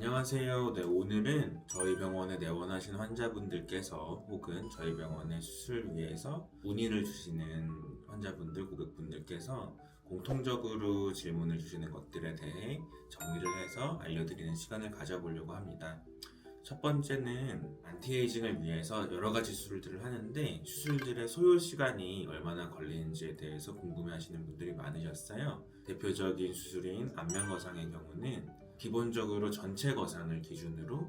안녕하세요. 네, 오늘은 저희 병원에 내원하신 환자분들께서 혹은 저희 병원의 수술을 위해서 문의를 주시는 환자분들, 고객분들께서 공통적으로 질문을 주시는 것들에 대해 정리를 해서 알려드리는 시간을 가져보려고 합니다. 첫 번째는 안티에이징을 위해서 여러 가지 수술들을 하는데 수술들의 소요 시간이 얼마나 걸리는지에 대해서 궁금해하시는 분들이 많으셨어요. 대표적인 수술인 안면 거상의 경우는 기본적으로 전체 거상을 기준으로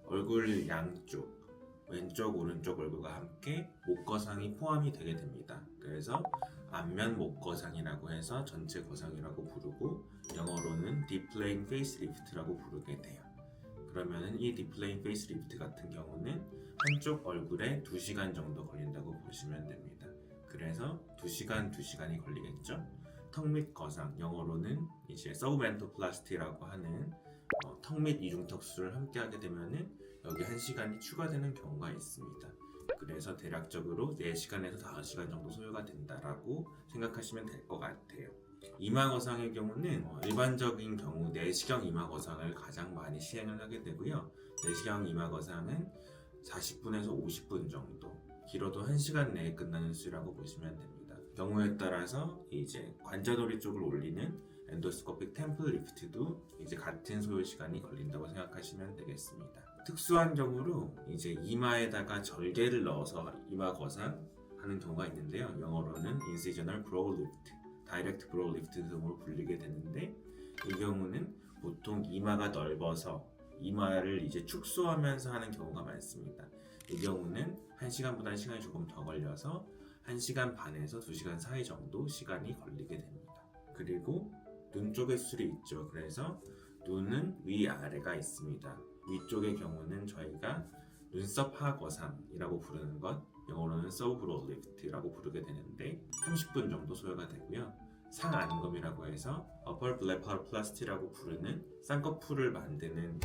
얼굴 양쪽, 왼쪽, 오른쪽 얼굴과 함께 목 거상이 포함이 되게 됩니다. 그래서 안면 목 거상이라고 해서 전체 거상이라고 부르고 영어로는 Deep-Plane Facelift라고 부르게 돼요. 그러면은 이 디플레인 페이스리프트 같은 경우는 한쪽 얼굴에 2시간 정도 걸린다고 보시면 됩니다. 그래서 2시간이 걸리겠죠? 턱 및 거상, 영어로는 이제 서브멘토플라스티라고 하는 턱 및 이중턱 수술을 함께 하게 되면은 여기 1시간이 추가되는 경우가 있습니다. 그래서 대략적으로 4시간에서 5시간 정도 소요가 된다라고 생각하시면 될 것 같아요. 이마 거상의 경우는 일반적인 경우 내시경 이마 거상을 가장 많이 시행을 하게 되고요. 내시경 이마 거상은 40분에서 50분 정도, 길어도 1시간 내에 끝나는 수술이라고 보시면 됩니다. 경우에 따라서 이제 관자놀이 쪽을 올리는 엔도스코픽 템플 리프트도 이제 같은 소요 시간이 걸린다고 생각하시면 되겠습니다. 특수한 경우로 이제 이마에다가 절개를 넣어서 이마 거상 하는 경우가 있는데요. 영어로는 incisional brow lift, 다이렉트 브로우 리프트 등으로 불리게 되는데 이 경우는 보통 이마가 넓어서 이마를 이제 축소하면서 하는 경우가 많습니다. 이 경우는 1시간보다 시간이 조금 더 걸려서 1시간 반에서 2시간 사이 정도 시간이 걸리게 됩니다. 그리고 눈 쪽에 수술이 있죠. 그래서 눈은 위아래가 있습니다. 위쪽의 경우는 저희가 눈썹 하거상이라고 부르는 것, 영어로는 서브브로우 리프트라고 부르게 되는데 30분 정도 소요가 되고요. 상안검이라고 해서 upper blepharoplasty라고 부르는 쌍꺼풀을 만드는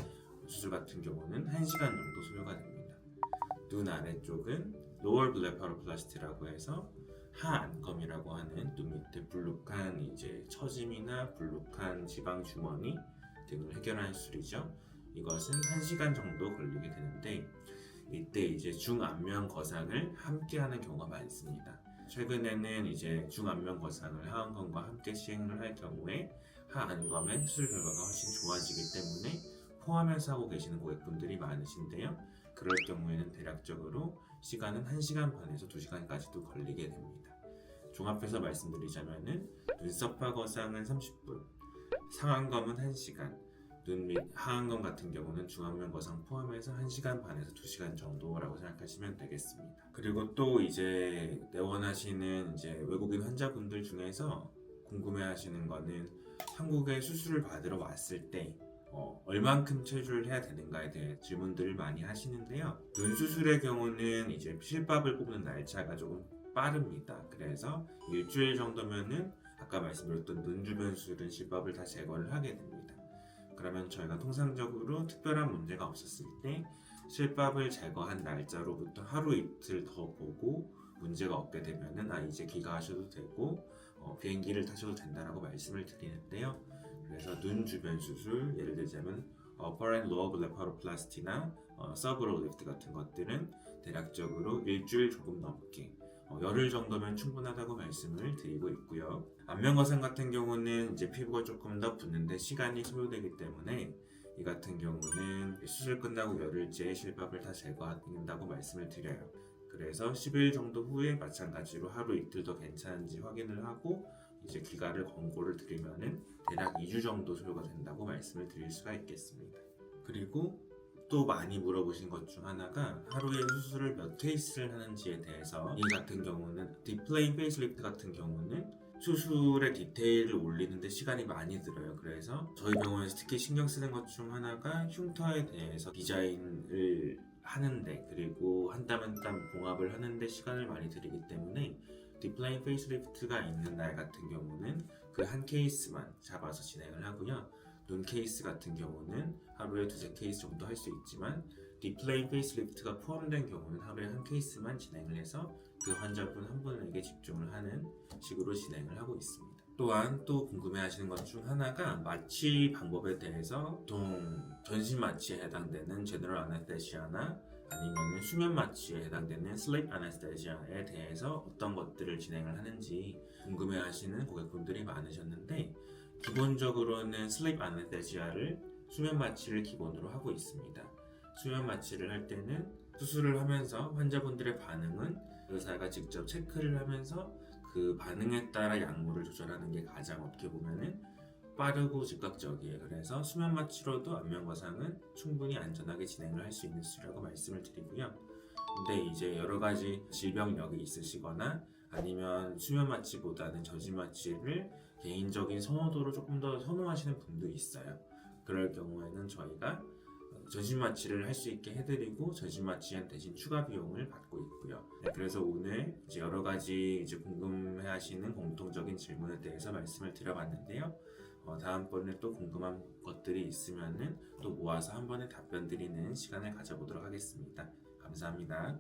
수술 같은 경우는 1시간 정도 소요가 됩니다. 눈 아래쪽은 lower blepharoplasty라고 해서 하안검이라고 하는 눈 밑에 불룩한 이제 처짐이나 불룩한 지방 주머니 등을 해결하는 수술이죠. 이것은 1시간 정도 걸리게 되는데 이때 이제 중안면 거상을 함께 하는 경우가 많습니다. 최근에는 이제 중안면 거상을 하안검과 함께 시행을 할 경우에 하안검의 수술 결과가 훨씬 좋아지기 때문에 포함해서 하고 계시는 고객분들이 많으신데요. 그럴 경우에는 대략적으로 시간은 1시간 반에서 2시간까지도 걸리게 됩니다. 종합해서 말씀드리자면은 눈썹하 거상은 30분, 상안검은 1시간, 눈 및 하안검 같은 경우는 중안면 거상 포함해서 1시간 반에서 2시간 정도라고 생각하시면 되겠습니다. 그리고 또 이제 내원하시는 이제 외국인 환자분들 중에서 궁금해하시는 거는 한국에 수술을 받으러 왔을 때 얼만큼 체류를 해야 되는가에 대해 질문들을 많이 하시는데요. 눈 수술의 경우는 이제 실밥을 뽑는 날짜가 조금 빠릅니다. 그래서 일주일 정도면은 아까 말씀드렸던 눈 주변 수술은 실밥을 다 제거를 하게 됩니다. 그러면 저희가 통상적으로 특별한 문제가 없었을 때 실밥을 제거한 날짜로부터 하루 이틀 더 보고 문제가 없게 되면은 이제 귀가하셔도 되고 비행기를 타셔도 된다라고 말씀을 드리는데요. 그래서 눈 주변 수술, 예를 들자면 upper and lower blepharoplasty나 subrow lift 같은 것들은 대략적으로 일주일 조금 넘게 열흘 정도면 충분하다고 말씀을 드리고 있고요. 안면 거상 같은 경우는 이제 피부가 조금 더 붓는데 시간이 소요되기 때문에 이 같은 경우는 수술 끝나고 열흘째 실밥을 다 제거한다고 말씀을 드려요. 그래서 10일 정도 후에 마찬가지로 하루 이틀 더 괜찮은지 확인을 하고 이제 귀가를 권고를 드리면은 대략 2주 정도 소요가 된다고 말씀을 드릴 수가 있겠습니다. 그리고 또 많이 물어보신 것 중 하나가 하루에 수술을 몇 케이스를 하는지에 대해서 이 같은 경우는 딥플레인 페이스리프트 같은 경우는 수술의 디테일을 올리는데 시간이 많이 들어요. 그래서 저희 병원에서 특히 신경 쓰는 것 중 하나가 흉터에 대해서 디자인을 하는데 그리고 한 땀 한 땀 봉합을 하는데 시간을 많이 들이기 때문에 딥플레인 페이스리프트가 있는 날 같은 경우는 그 한 케이스만 잡아서 진행을 하고요. 눈 케이스 같은 경우는 하루에 2-3케이스 정도 할 수 있지만 딥플레인 페이스리프트가 포함된 경우는 하루에 한 케이스만 진행을 해서 그 환자분 한 분에게 집중을 하는 식으로 진행을 하고 있습니다. 또한 또 궁금해하시는 것 중 하나가 마취 방법에 대해서 보통 전신 마취에 해당되는 제너럴 아네스테시아나 아니면 수면 마취에 해당되는 슬립 아네스테시아에 대해서 어떤 것들을 진행을 하는지 궁금해하시는 고객분들이 많으셨는데, 기본적으로는 슬립 아네스테시아를 수면 마취를 기본으로 하고 있습니다. 수면 마취를 할 때는 수술을 하면서 환자분들의 반응은 의사가 직접 체크를 하면서 그 반응에 따라 약물을 조절하는 게 가장 어떻게 보면은 빠르고 즉각적이에요. 그래서 수면 마취로도 안면거상은 충분히 안전하게 진행을 할 수 있는 수술이라고 말씀을 드리고요. 근데 이제 여러 가지 질병력이 있으시거나 아니면 수면 마취보다는 전신 마취를 개인적인 선호도로 조금 더 선호하시는 분도 있어요. 그럴 경우에는 저희가 전신 마취를 할 수 있게 해드리고 전신 마취한 대신 추가 비용을 받고 있고요. 네, 그래서 오늘 이제 여러 가지 이제 궁금해하시는 공통적인 질문에 대해서 말씀을 드려봤는데요. 다음번에 또 궁금한 것들이 있으면은 또 모아서 한 번에 답변 드리는 시간을 가져보도록 하겠습니다. 감사합니다.